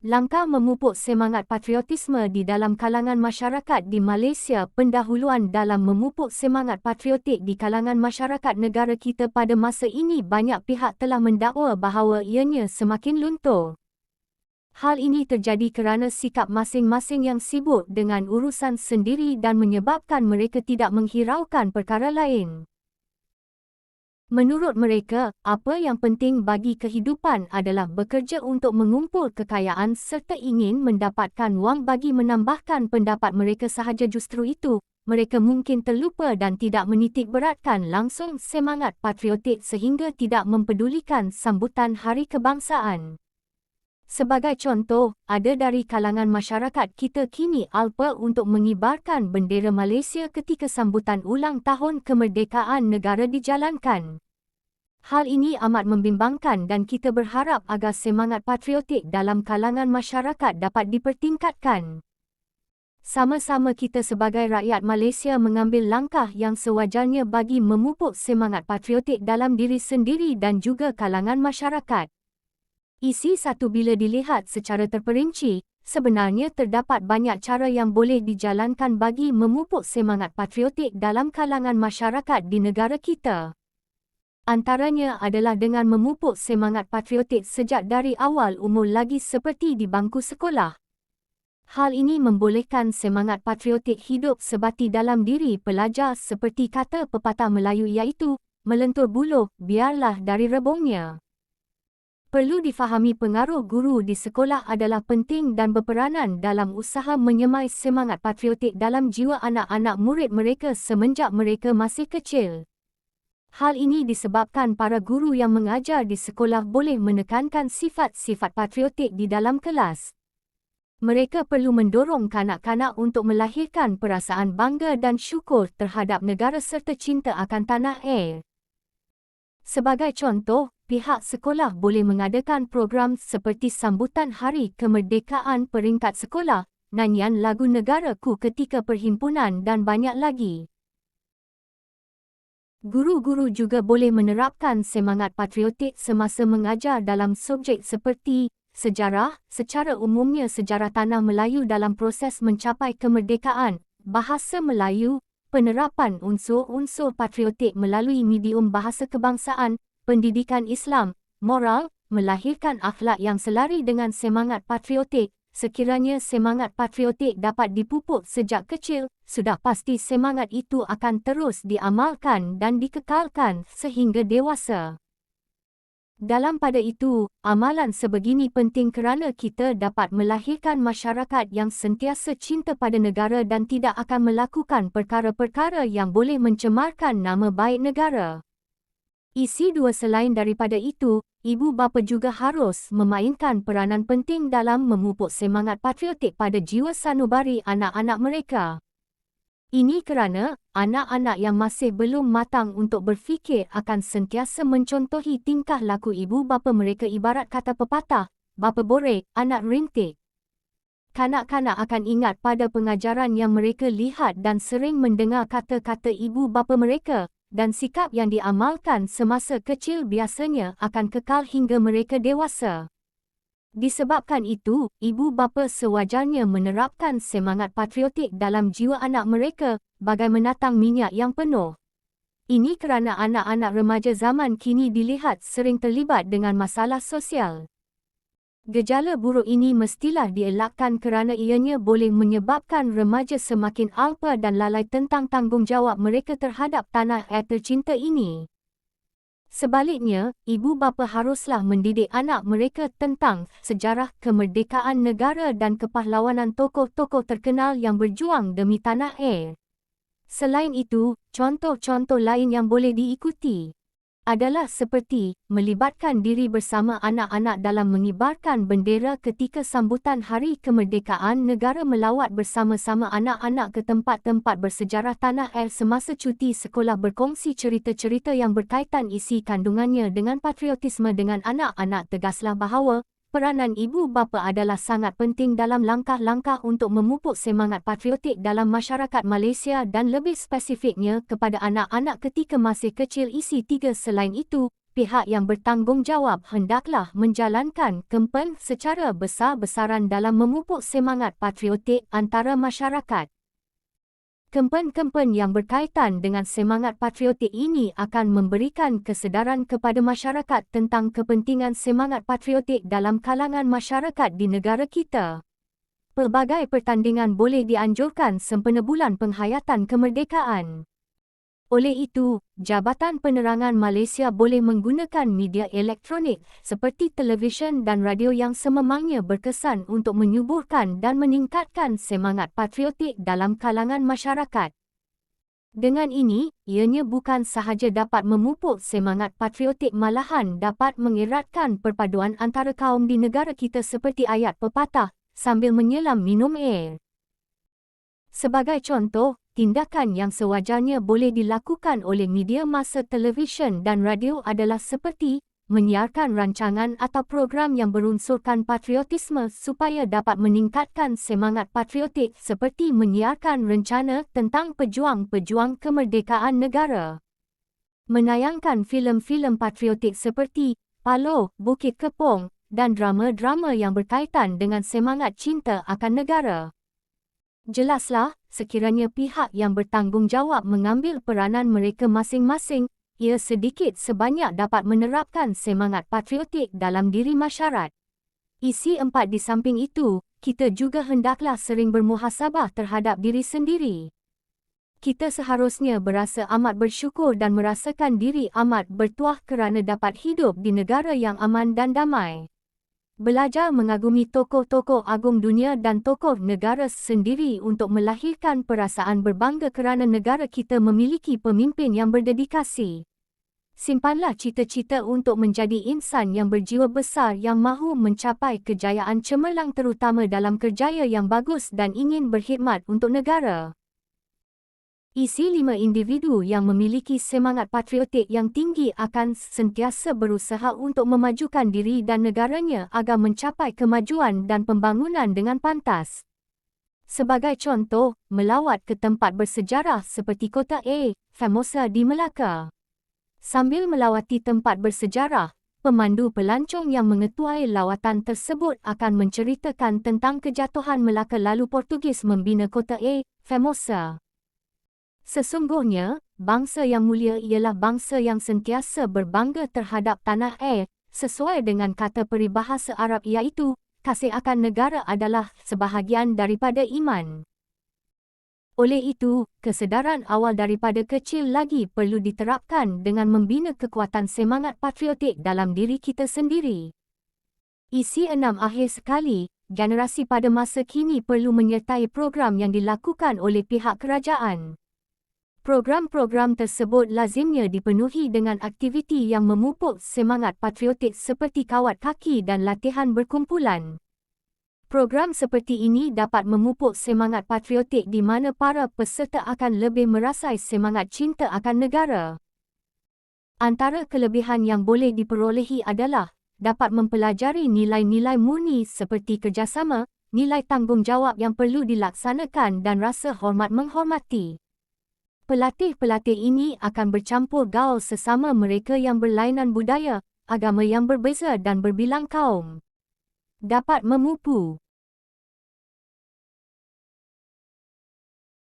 Langkah memupuk semangat patriotisme di dalam kalangan masyarakat di Malaysia. Pendahuluan dalam memupuk semangat patriotik di kalangan masyarakat negara kita pada masa ini, banyak pihak telah mendakwa bahawa ianya semakin luntur. Hal ini terjadi kerana sikap masing-masing yang sibuk dengan urusan sendiri dan menyebabkan mereka tidak menghiraukan perkara lain. Menurut mereka, apa yang penting bagi kehidupan adalah bekerja untuk mengumpul kekayaan serta ingin mendapatkan wang bagi menambahkan pendapat mereka sahaja. Justru itu, mereka mungkin terlupa dan tidak menitik beratkan langsung semangat patriotik sehingga tidak mempedulikan sambutan Hari Kebangsaan. Sebagai contoh, ada dari kalangan masyarakat kita kini alpa untuk mengibarkan bendera Malaysia ketika sambutan ulang tahun kemerdekaan negara dijalankan. Hal ini amat membimbangkan dan kita berharap agar semangat patriotik dalam kalangan masyarakat dapat dipertingkatkan. Sama-sama kita sebagai rakyat Malaysia mengambil langkah yang sewajarnya bagi memupuk semangat patriotik dalam diri sendiri dan juga kalangan masyarakat. Isi satu bila dilihat secara terperinci, sebenarnya terdapat banyak cara yang boleh dijalankan bagi memupuk semangat patriotik dalam kalangan masyarakat di negara kita. Antaranya adalah dengan memupuk semangat patriotik sejak dari awal umur lagi seperti di bangku sekolah. Hal ini membolehkan semangat patriotik hidup sebati dalam diri pelajar seperti kata pepatah Melayu iaitu, melentur buluh, biarlah dari rebungnya. Perlu difahami pengaruh guru di sekolah adalah penting dan berperanan dalam usaha menyemai semangat patriotik dalam jiwa anak-anak murid mereka semenjak mereka masih kecil. Hal ini disebabkan para guru yang mengajar di sekolah boleh menekankan sifat-sifat patriotik di dalam kelas. Mereka perlu mendorong kanak-kanak untuk melahirkan perasaan bangga dan syukur terhadap negara serta cinta akan tanah air. Sebagai contoh, pihak sekolah boleh mengadakan program seperti sambutan Hari Kemerdekaan peringkat sekolah, nyanyian lagu negaraku ketika perhimpunan dan banyak lagi. Guru-guru juga boleh menerapkan semangat patriotik semasa mengajar dalam subjek seperti sejarah, secara umumnya sejarah tanah Melayu dalam proses mencapai kemerdekaan, bahasa Melayu, penerapan unsur-unsur patriotik melalui medium bahasa kebangsaan, pendidikan Islam, moral, melahirkan akhlak yang selari dengan semangat patriotik. Sekiranya semangat patriotik dapat dipupuk sejak kecil, sudah pasti semangat itu akan terus diamalkan dan dikekalkan sehingga dewasa. Dalam pada itu, amalan sebegini penting kerana kita dapat melahirkan masyarakat yang sentiasa cinta pada negara dan tidak akan melakukan perkara-perkara yang boleh mencemarkan nama baik negara. Isi dua selain daripada itu, ibu bapa juga harus memainkan peranan penting dalam memupuk semangat patriotik pada jiwa sanubari anak-anak mereka. Ini kerana, anak-anak yang masih belum matang untuk berfikir akan sentiasa mencontohi tingkah laku ibu bapa mereka ibarat kata pepatah, bapa borek, anak rintik. Kanak-kanak akan ingat pada pengajaran yang mereka lihat dan sering mendengar kata-kata ibu bapa mereka, dan sikap yang diamalkan semasa kecil biasanya akan kekal hingga mereka dewasa. Disebabkan itu, ibu bapa sewajarnya menerapkan semangat patriotik dalam jiwa anak mereka, bagai menatang minyak yang penuh. Ini kerana anak-anak remaja zaman kini dilihat sering terlibat dengan masalah sosial. Gejala buruk ini mestilah dielakkan kerana ianya boleh menyebabkan remaja semakin alpa dan lalai tentang tanggungjawab mereka terhadap tanah air tercinta ini. Sebaliknya, ibu bapa haruslah mendidik anak mereka tentang sejarah kemerdekaan negara dan kepahlawanan tokoh-tokoh terkenal yang berjuang demi tanah air. Selain itu, contoh-contoh lain yang boleh diikuti adalah seperti melibatkan diri bersama anak-anak dalam mengibarkan bendera ketika sambutan Hari Kemerdekaan Negara, melawat bersama-sama anak-anak ke tempat-tempat bersejarah tanah air semasa cuti sekolah, berkongsi cerita-cerita yang berkaitan isi kandungannya dengan patriotisme dengan anak-anak. Tegaslah bahawa peranan ibu bapa adalah sangat penting dalam langkah-langkah untuk memupuk semangat patriotik dalam masyarakat Malaysia dan lebih spesifiknya kepada anak-anak ketika masih kecil. Isi 3 selain itu, pihak yang bertanggungjawab hendaklah menjalankan kempen secara besar-besaran dalam memupuk semangat patriotik antara masyarakat. Kempen-kempen yang berkaitan dengan semangat patriotik ini akan memberikan kesedaran kepada masyarakat tentang kepentingan semangat patriotik dalam kalangan masyarakat di negara kita. Pelbagai pertandingan boleh dianjurkan sempena bulan penghayatan kemerdekaan. Oleh itu, Jabatan Penerangan Malaysia boleh menggunakan media elektronik seperti televisyen dan radio yang sememangnya berkesan untuk menyuburkan dan meningkatkan semangat patriotik dalam kalangan masyarakat. Dengan ini, ianya bukan sahaja dapat memupuk semangat patriotik malahan dapat mengeratkan perpaduan antara kaum di negara kita seperti ayat pepatah, sambil menyelam minum air. Sebagai contoh, tindakan yang sewajarnya boleh dilakukan oleh media massa televisyen dan radio adalah seperti menyiarkan rancangan atau program yang berunsurkan patriotisme supaya dapat meningkatkan semangat patriotik seperti menyiarkan rencana tentang pejuang-pejuang kemerdekaan negara. Menayangkan filem-filem patriotik seperti Paloh, Bukit Kepong dan drama-drama yang berkaitan dengan semangat cinta akan negara. Jelaslah, sekiranya pihak yang bertanggungjawab mengambil peranan mereka masing-masing, ia sedikit sebanyak dapat menerapkan semangat patriotik dalam diri masyarakat. Isi 4 di samping itu, kita juga hendaklah sering bermuhasabah terhadap diri sendiri. Kita seharusnya berasa amat bersyukur dan merasakan diri amat bertuah kerana dapat hidup di negara yang aman dan damai. Belajar mengagumi tokoh-tokoh agung dunia dan tokoh negara sendiri untuk melahirkan perasaan berbangga kerana negara kita memiliki pemimpin yang berdedikasi. Simpanlah cita-cita untuk menjadi insan yang berjiwa besar yang mahu mencapai kejayaan cemerlang terutama dalam kerjaya yang bagus dan ingin berkhidmat untuk negara. Isi 5 individu yang memiliki semangat patriotik yang tinggi akan sentiasa berusaha untuk memajukan diri dan negaranya agar mencapai kemajuan dan pembangunan dengan pantas. Sebagai contoh, melawat ke tempat bersejarah seperti Kota A, Famosa di Melaka. Sambil melawati tempat bersejarah, pemandu pelancong yang mengetuai lawatan tersebut akan menceritakan tentang kejatuhan Melaka lalu Portugis membina Kota A, Famosa. Sesungguhnya, bangsa yang mulia ialah bangsa yang sentiasa berbangga terhadap tanah air, sesuai dengan kata peribahasa Arab iaitu, kasih akan negara adalah sebahagian daripada iman. Oleh itu, kesedaran awal daripada kecil lagi perlu diterapkan dengan membina kekuatan semangat patriotik dalam diri kita sendiri. Isi 6 akhir sekali, generasi pada masa kini perlu menyertai program yang dilakukan oleh pihak kerajaan. Program-program tersebut lazimnya dipenuhi dengan aktiviti yang memupuk semangat patriotik seperti kawat kaki dan latihan berkumpulan. Program seperti ini dapat memupuk semangat patriotik di mana para peserta akan lebih merasai semangat cinta akan negara. Antara kelebihan yang boleh diperolehi adalah dapat mempelajari nilai-nilai murni seperti kerjasama, nilai tanggungjawab yang perlu dilaksanakan dan rasa hormat menghormati. Pelatih-pelatih ini akan bercampur gaul sesama mereka yang berlainan budaya, agama yang berbeza dan berbilang kaum. Dapat memupu